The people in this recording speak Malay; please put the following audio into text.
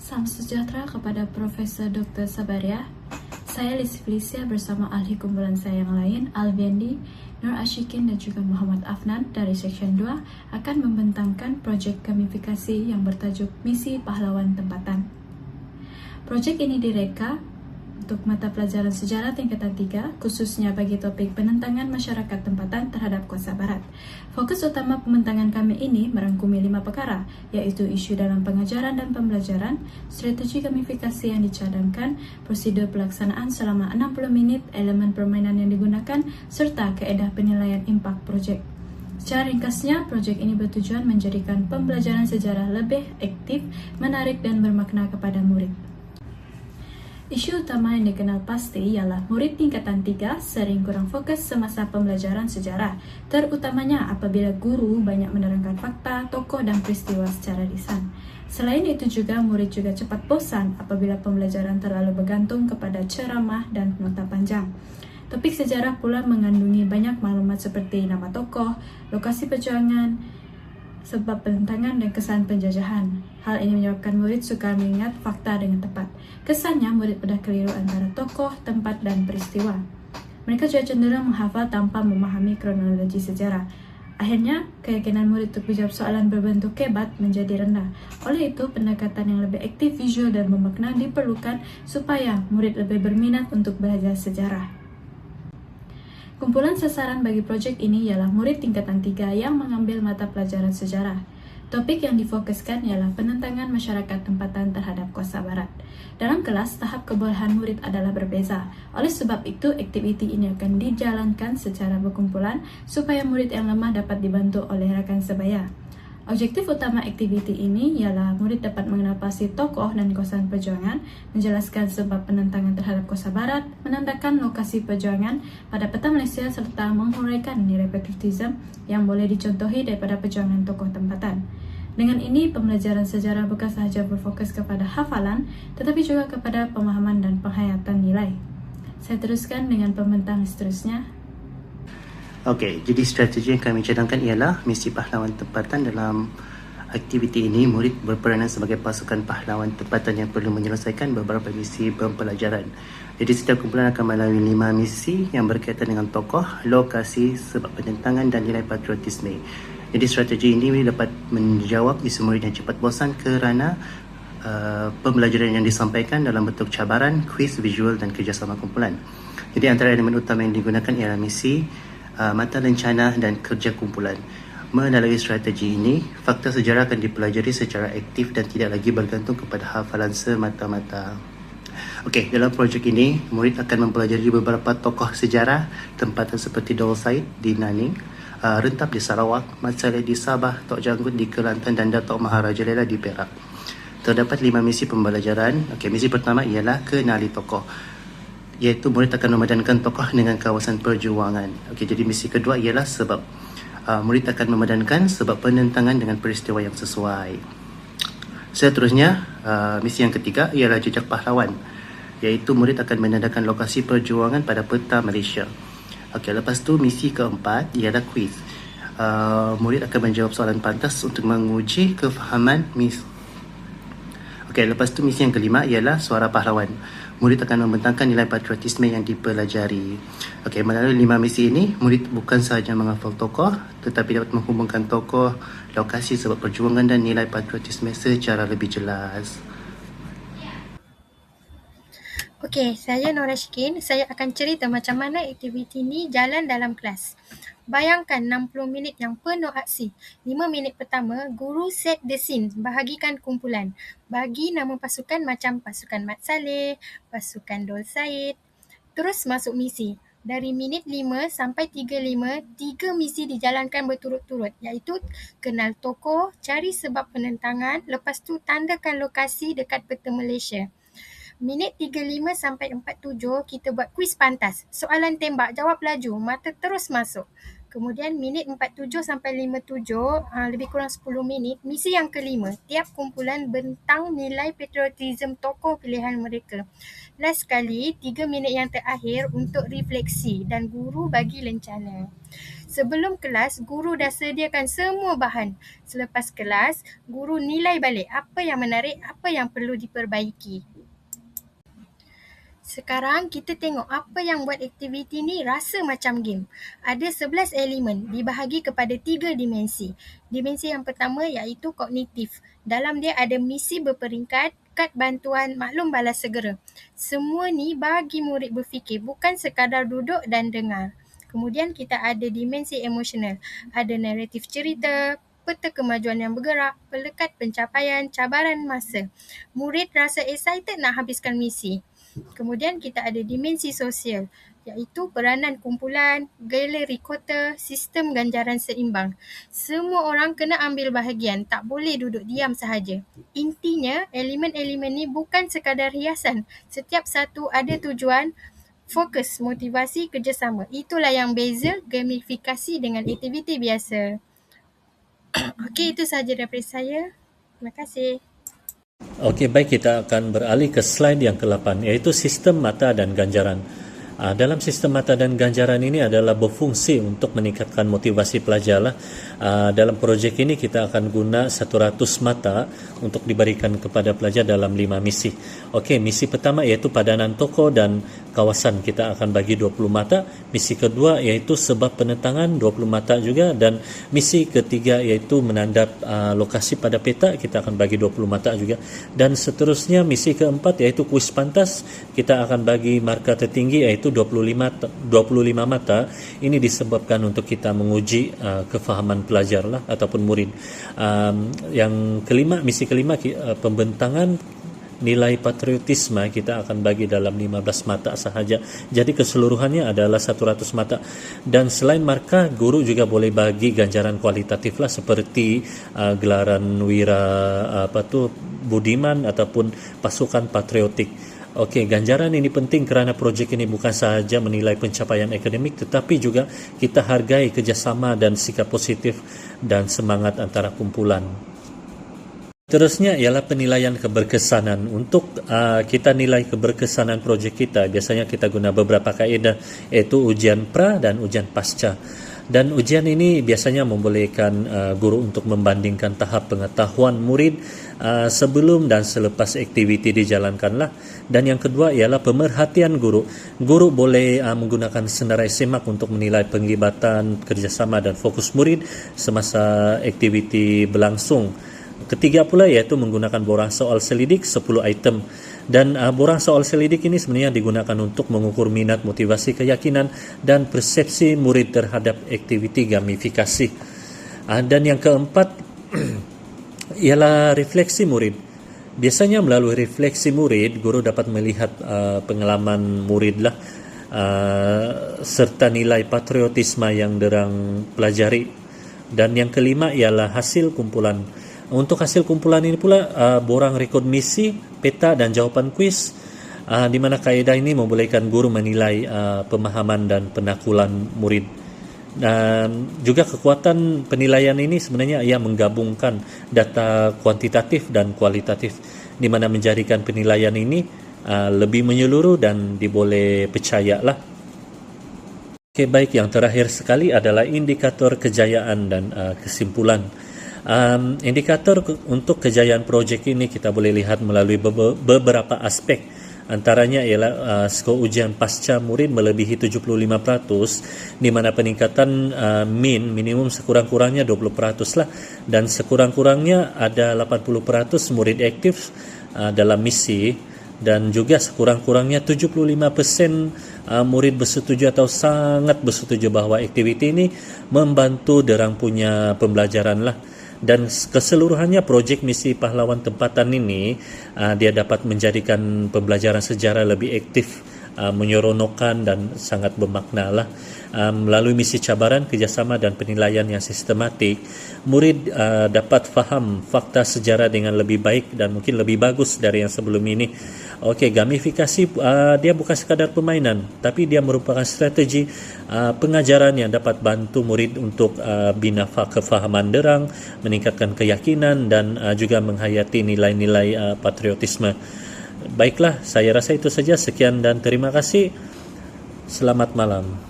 Salam sejahtera kepada Profesor Dr. Sabaria. Saya Liz Felicia bersama ahli kumpulan saya yang lain, Alvendi, Nur Ashikin dan juga Muhammad Afnan dari Seksyen 2 akan membentangkan projek gamifikasi yang bertajuk Misi Pahlawan Tempatan. Projek ini direka untuk mata pelajaran sejarah tingkatan 3, khususnya bagi topik penentangan masyarakat tempatan terhadap kuasa barat. Fokus utama pembentangan kami ini merangkumi 5 perkara, yaitu isu dalam pengajaran dan pembelajaran, strategi gamifikasi yang dicadangkan, prosedur pelaksanaan selama 60 minit, elemen permainan yang digunakan, serta kaedah penilaian impak projek. Secara ringkasnya, projek ini bertujuan menjadikan pembelajaran sejarah lebih aktif, menarik dan bermakna kepada murid. Isu utama yang dikenal pasti ialah murid tingkatan 3 sering kurang fokus semasa pembelajaran sejarah, terutamanya apabila guru banyak menerangkan fakta, tokoh dan peristiwa secara lisan. Selain itu juga, murid juga cepat bosan apabila pembelajaran terlalu bergantung kepada ceramah dan nota panjang. Topik sejarah pula mengandungi banyak maklumat seperti nama tokoh, lokasi perjuangan, sebab penentangan dan kesan penjajahan. Hal ini menyebabkan murid sukar mengingat fakta dengan tepat. Kesannya, murid mudah keliru antara tokoh, tempat, dan peristiwa. Mereka juga cenderung menghafal tanpa memahami kronologi sejarah. Akhirnya, keyakinan murid untuk menjawab soalan berbentuk kebat menjadi rendah. Oleh itu, pendekatan yang lebih aktif, visual, dan bermakna diperlukan supaya murid lebih berminat untuk belajar sejarah. Kumpulan sasaran bagi projek ini ialah murid tingkatan 3 yang mengambil mata pelajaran sejarah. Topik yang difokuskan ialah penentangan masyarakat tempatan terhadap kuasa barat. Dalam kelas, tahap kebolehan murid adalah berbeza. Oleh sebab itu, aktiviti ini akan dijalankan secara berkumpulan supaya murid yang lemah dapat dibantu oleh rakan sebaya. Objektif utama aktiviti ini ialah murid dapat mengenal pasti tokoh dan kawasan perjuangan, menjelaskan sebab penentangan terhadap kuasa barat, menandakan lokasi perjuangan pada peta Malaysia serta menghuraikan nilai patriotisme yang boleh dicontohi daripada perjuangan tokoh tempatan. Dengan ini, pembelajaran sejarah bukan sahaja berfokus kepada hafalan, tetapi juga kepada pemahaman dan penghayatan nilai. Saya teruskan dengan pembentang seterusnya. Okey, jadi strategi yang kami cadangkan ialah misi pahlawan tempatan. Dalam aktiviti ini, murid berperanan sebagai pasukan pahlawan tempatan yang perlu menyelesaikan beberapa misi pembelajaran. Jadi setiap kumpulan akan melalui 5 misi yang berkaitan dengan tokoh, lokasi, sebab penentangan dan nilai patriotisme. Jadi strategi ini dapat menjawab isu murid yang cepat bosan kerana pembelajaran yang disampaikan dalam bentuk cabaran, kuis, visual dan kerjasama kumpulan. Jadi antara elemen utama yang digunakan ialah misi, mata lencana dan kerja kumpulan. Melalui strategi ini, fakta sejarah akan dipelajari secara aktif dan tidak lagi bergantung kepada hafalan semata-mata. Okey, dalam projek ini, murid akan mempelajari beberapa tokoh sejarah tempatan seperti Daul Said di Naning, Rentap di Sarawak, Mat Saleh di Sabah, Tok Janggut di Kelantan dan Datuk Maharaja Lela di Perak. Terdapat 5 misi pembelajaran. Okey, misi pertama ialah kenali tokoh, iaitu murid akan memadankan tokoh dengan kawasan perjuangan. Okey, jadi misi kedua ialah sebab. Murid akan memadankan sebab penentangan dengan peristiwa yang sesuai. Seterusnya, misi yang ketiga ialah jejak pahlawan, iaitu murid akan menandakan lokasi perjuangan pada peta Malaysia. Okey, lepas tu misi keempat ialah kuis. Murid akan menjawab soalan pantas untuk menguji kefahaman misi. Okey, lepas tu misi yang kelima ialah suara pahlawan. Murid akan membentangkan nilai patriotisme yang dipelajari. Okey, melalui 5 misi ini, murid bukan sahaja menghafal tokoh, tetapi dapat menghubungkan tokoh, lokasi, sebab perjuangan dan nilai patriotisme secara lebih jelas. Okey, saya Nur Ashikin. Saya akan cerita macam mana aktiviti ini jalan dalam kelas. Bayangkan 60 minit yang penuh aksi. 5 minit pertama, guru set the scene, bahagikan kumpulan. Bagi nama pasukan macam pasukan Mat Saleh, pasukan Daul Said. Terus masuk misi. Dari minit 5 sampai 35, 3 misi dijalankan berturut-turut, iaitu kenal tokoh, cari sebab penentangan, lepas tu tandakan lokasi dekat peta Malaysia. Minit 35 sampai 47, kita buat kuis pantas. Soalan tembak, jawab laju, mata terus masuk. Kemudian minit 47 sampai 57, lebih kurang 10 minit. Misi yang kelima, tiap kumpulan bentang nilai patriotism tokoh pilihan mereka. Last sekali, 3 minit yang terakhir untuk refleksi dan guru bagi lencana. Sebelum kelas, guru dah sediakan semua bahan. Selepas kelas, guru nilai balik apa yang menarik, apa yang perlu diperbaiki. Sekarang kita tengok apa yang buat aktiviti ni rasa macam game. Ada 11 elemen dibahagi kepada 3 dimensi. Dimensi yang pertama iaitu kognitif. Dalam dia ada misi berperingkat, kad bantuan, maklum balas segera. Semua ni bagi murid berfikir, bukan sekadar duduk dan dengar. Kemudian kita ada dimensi emosional. Ada naratif cerita, peta kemajuan yang bergerak, pelekat pencapaian, cabaran masa. Murid rasa excited nak habiskan misi. Kemudian kita ada dimensi sosial, iaitu peranan kumpulan, galeri kota, sistem ganjaran seimbang. Semua orang kena ambil bahagian, tak boleh duduk diam sahaja. Intinya, elemen-elemen ni bukan sekadar hiasan. Setiap satu ada tujuan, fokus, motivasi, kerjasama. Itulah yang beza gamifikasi dengan aktiviti biasa. Okey, itu sahaja daripada saya. Terima kasih. Okey, baik, kita akan beralih ke slide yang ke-8 iaitu sistem mata dan ganjaran. Dalam sistem mata dan ganjaran ini adalah berfungsi untuk meningkatkan motivasi pelajar lah. Dalam projek ini kita akan guna 100 mata untuk diberikan kepada pelajar dalam 5 misi. Okey, misi pertama iaitu padanan tokoh dan kawasan, kita akan bagi 20 mata. Misi kedua iaitu sebab penentangan, 20 mata juga, dan misi ketiga iaitu menandap lokasi pada peta, kita akan bagi 20 mata juga. Dan seterusnya misi keempat iaitu kuis pantas, kita akan bagi markah tertinggi iaitu 25 mata. Ini disebabkan untuk kita menguji kefahaman pelajar lah ataupun murid. Yang kelima, misi kelima, pembentangan nilai patriotisme, kita akan bagi dalam 15 mata sahaja. Jadi keseluruhannya adalah 100 mata. Dan selain markah, guru juga boleh bagi ganjaran kualitatif lah, seperti gelaran wira budiman ataupun pasukan patriotik. Okey, ganjaran ini penting kerana projek ini bukan sahaja menilai pencapaian akademik, tetapi juga kita hargai kerjasama dan sikap positif dan semangat antara kumpulan. Terusnya ialah penilaian keberkesanan. Untuk kita nilai keberkesanan projek kita, biasanya kita guna beberapa kaedah, iaitu ujian pra dan ujian pasca. Dan ujian ini biasanya membolehkan guru untuk membandingkan tahap pengetahuan murid sebelum dan selepas aktiviti dijalankanlah. Dan yang kedua ialah pemerhatian guru. Guru boleh menggunakan senarai semak untuk menilai penglibatan, kerjasama dan fokus murid semasa aktiviti berlangsung. Ketiga pula iaitu menggunakan borang soal selidik 10 item. Dan borang soal selidik ini sebenarnya digunakan untuk mengukur minat, motivasi, keyakinan dan persepsi murid terhadap aktiviti gamifikasi. Dan yang keempat ialah refleksi murid. Biasanya melalui refleksi murid, guru dapat melihat pengalaman murid lah, serta nilai patriotisme yang derang pelajari. Dan yang kelima ialah hasil kumpulan. Untuk hasil kumpulan ini pula borang rekod misi, peta dan jawapan kuis, di mana kaedah ini membolehkan guru menilai pemahaman dan penakulan murid. Dan juga kekuatan penilaian ini sebenarnya ia menggabungkan data kuantitatif dan kualitatif, di mana menjadikan penilaian ini lebih menyeluruh dan diboleh percayalah. Okey, baik, yang terakhir sekali adalah indikator kejayaan dan kesimpulan. Indikator untuk kejayaan projek ini kita boleh lihat melalui beberapa aspek. Antaranya ialah skor ujian pasca murid melebihi 75%, di mana peningkatan minimum sekurang-kurangnya 20% lah, dan sekurang-kurangnya ada 80% murid aktif dalam misi, dan juga sekurang-kurangnya 75% murid bersetuju atau sangat bersetuju bahawa aktiviti ini membantu derang punya pembelajaran lah. Dan keseluruhannya projek misi pahlawan tempatan ini dia dapat menjadikan pembelajaran sejarah lebih aktif menyeronokkan dan sangat bermakna lah. Melalui misi cabaran, kerjasama dan penilaian yang sistematik, murid dapat faham fakta sejarah dengan lebih baik dan mungkin lebih bagus dari yang sebelum ini. Okey, gamifikasi dia bukan sekadar permainan, tapi dia merupakan strategi pengajaran yang dapat bantu murid untuk bina kefahaman derang, meningkatkan keyakinan dan juga menghayati nilai-nilai patriotisme. Baiklah, saya rasa itu saja. Sekian dan terima kasih. Selamat malam.